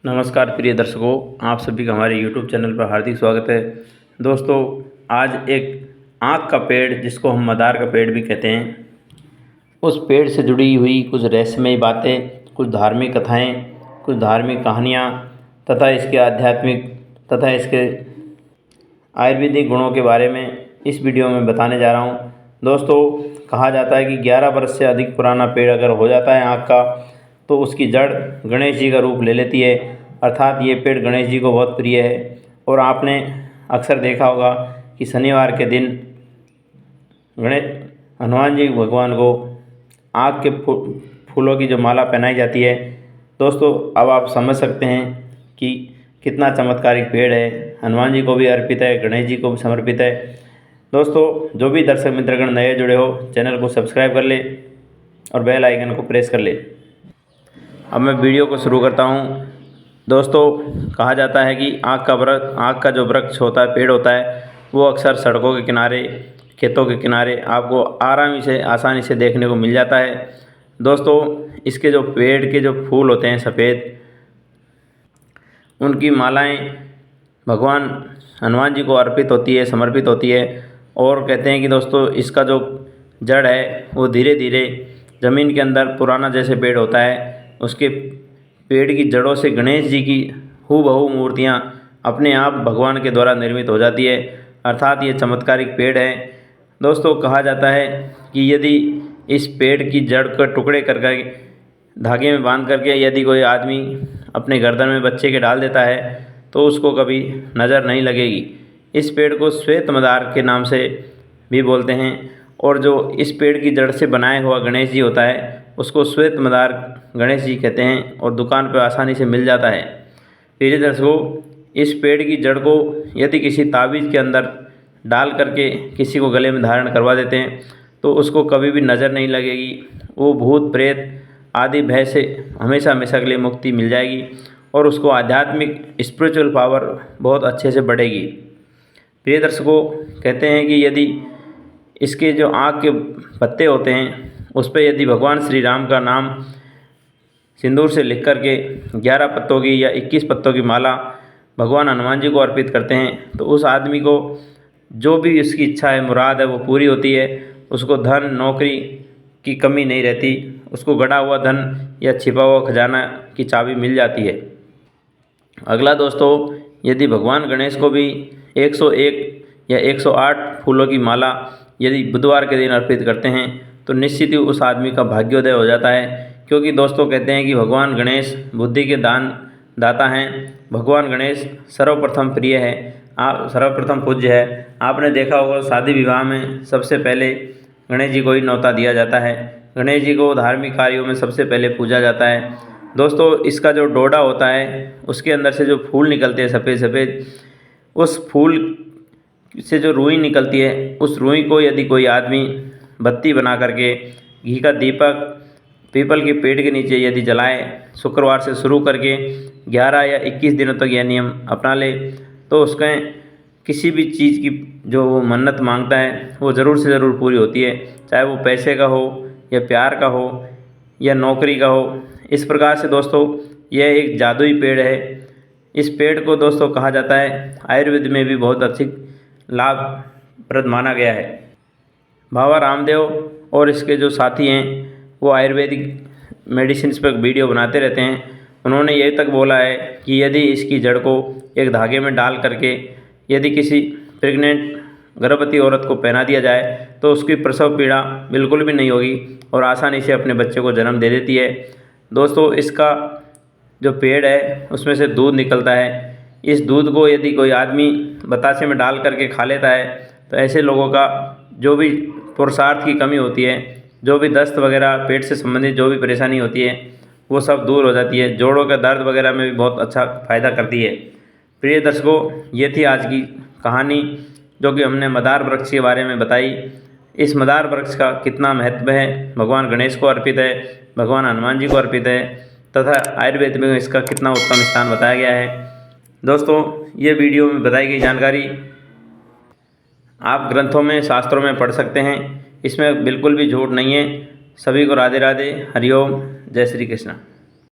नमस्कार प्रिय दर्शकों, आप सभी का हमारे YouTube चैनल पर हार्दिक स्वागत है। दोस्तों, आज एक आँख का पेड़, जिसको हम मदार का पेड़ भी कहते हैं, उस पेड़ से जुड़ी हुई कुछ रहस्यमयी बातें, कुछ धार्मिक कथाएँ, कुछ धार्मिक कहानियाँ तथा इसके आध्यात्मिक तथा इसके आयुर्वेदिक गुणों के बारे में इस वीडियो में बताने जा रहा हूँ। दोस्तों, कहा जाता है कि 11 वर्ष से अधिक पुराना पेड़ अगर हो जाता है आँख का, तो उसकी जड़ गणेश जी का रूप ले लेती है। अर्थात ये पेड़ गणेश जी को बहुत प्रिय है। और आपने अक्सर देखा होगा कि शनिवार के दिन गणेश हनुमान जी भगवान को आँख के फूलों की जो माला पहनाई जाती है। दोस्तों, अब आप समझ सकते हैं कि कितना चमत्कारिक पेड़ है। हनुमान जी को भी अर्पित है, गणेश जी को भी समर्पित है। दोस्तों, जो भी दर्शक मित्रगण नए जुड़े हो, चैनल को सब्सक्राइब कर ले और बेल आइकन को प्रेस कर ले। अब मैं वीडियो को शुरू करता हूँ। दोस्तों, कहा जाता है कि आँख का जो वृक्ष होता है, पेड़ होता है, वो अक्सर सड़कों के किनारे, खेतों के किनारे आपको आसानी से देखने को मिल जाता है। दोस्तों, इसके जो पेड़ के जो फूल होते हैं सफ़ेद, उनकी मालाएं भगवान हनुमान जी को अर्पित होती है, समर्पित होती है। और कहते हैं कि दोस्तों, इसका जो जड़ है वो धीरे धीरे ज़मीन के अंदर, पुराना जैसे पेड़ होता है, उसके पेड़ की जड़ों से गणेश जी की हूबहू मूर्तियाँ अपने आप भगवान के द्वारा निर्मित हो जाती है। अर्थात ये चमत्कारिक पेड़ है। दोस्तों, कहा जाता है कि यदि इस पेड़ की जड़ को टुकड़े कर धागे में बांध करके यदि कोई आदमी अपने गर्दन में बच्चे के डाल देता है, तो उसको कभी नज़र नहीं लगेगी। इस पेड़ को श्वेत मदार के नाम से भी बोलते हैं। और जो इस पेड़ की जड़ से बनाया हुआ गणेश जी होता है, उसको श्वेत मदार गणेश जी कहते हैं और दुकान पर आसानी से मिल जाता है। प्रिय दर्शकों, इस पेड़ की जड़ को यदि किसी ताबीज़ के अंदर डाल करके किसी को गले में धारण करवा देते हैं, तो उसको कभी भी नज़र नहीं लगेगी। वो भूत प्रेत आदि भय से हमेशा हमेशा के लिए मुक्ति मिल जाएगी और उसको आध्यात्मिक स्पिरिचुअल पावर बहुत अच्छे से बढ़ेगी। प्रिय दर्शकों, कहते हैं कि यदि इसके जो आँख के पत्ते होते हैं, उस पर यदि भगवान श्री राम का नाम सिंदूर से लिख करके 11 पत्तों की या 21 पत्तों की माला भगवान हनुमान जी को अर्पित करते हैं, तो उस आदमी को जो भी उसकी इच्छा है, मुराद है, वो पूरी होती है। उसको धन नौकरी की कमी नहीं रहती। उसको गड़ा हुआ धन या छिपा हुआ खजाना की चाबी मिल जाती है। अगला दोस्तों, यदि भगवान गणेश को भी 101 या 108 फूलों की माला यदि बुधवार के दिन अर्पित करते हैं, तो निश्चित ही उस आदमी का भाग्योदय हो जाता है। क्योंकि दोस्तों, कहते हैं कि भगवान गणेश बुद्धि के दाता हैं। भगवान गणेश सर्वप्रथम प्रिय है, सर्वप्रथम पूज्य है। आपने देखा होगा शादी विवाह में सबसे पहले गणेश जी को ही न्योता दिया जाता है। गणेश जी को धार्मिक कार्यों में सबसे पहले पूजा जाता है। दोस्तों, इसका जो डोडा होता है, उसके अंदर से जो फूल निकलते हैं सफ़ेद सफ़ेद, उस फूल से जो रुई निकलती है, उस रुई को यदि कोई आदमी बत्ती बना करके घी का दीपक पीपल के पेड़ के नीचे यदि जलाए, शुक्रवार से शुरू करके 11 या 21 दिनों तक यह नियम अपना ले, तो उसके किसी भी चीज़ की जो वो मन्नत मांगता है, वो ज़रूर से ज़रूर पूरी होती है। चाहे वो पैसे का हो या प्यार का हो या नौकरी का हो। इस प्रकार से दोस्तों, यह एक जादुई पेड़ है। इस पेड़ को दोस्तों कहा जाता है, आयुर्वेद में भी बहुत अच्छी लाभप्रद माना गया है। बाबा रामदेव और इसके जो साथी हैं, वो आयुर्वेदिक मेडिसिन पर वीडियो बनाते रहते हैं। उन्होंने ये तक बोला है कि यदि इसकी जड़ को एक धागे में डाल करके यदि किसी प्रेग्नेंट गर्भवती औरत को पहना दिया जाए, तो उसकी प्रसव पीड़ा बिल्कुल भी नहीं होगी और आसानी से अपने बच्चे को जन्म दे देती है। दोस्तों, इसका जो पेड़ है, उसमें से दूध निकलता है। इस दूध को यदि कोई आदमी बतासे में डाल करके खा लेता है, तो ऐसे लोगों का जो भी पुरुषार्थ की कमी होती है, जो भी दस्त वगैरह, पेट से संबंधित जो भी परेशानी होती है, वो सब दूर हो जाती है। जोड़ों का दर्द वगैरह में भी बहुत अच्छा फ़ायदा करती है। प्रिय दर्शकों, ये थी आज की कहानी, जो कि हमने मदार वृक्ष के बारे में बताई। इस मदार वृक्ष का कितना महत्व है, भगवान गणेश को अर्पित है, भगवान हनुमान जी को अर्पित है, तथा आयुर्वेद में इसका कितना उत्तम स्थान बताया गया है। दोस्तों, ये वीडियो में बताई गई जानकारी आप ग्रंथों में, शास्त्रों में पढ़ सकते हैं। इसमें बिल्कुल भी झूठ नहीं है। सभी को राधे राधे, हरिओम, जय श्री कृष्ण।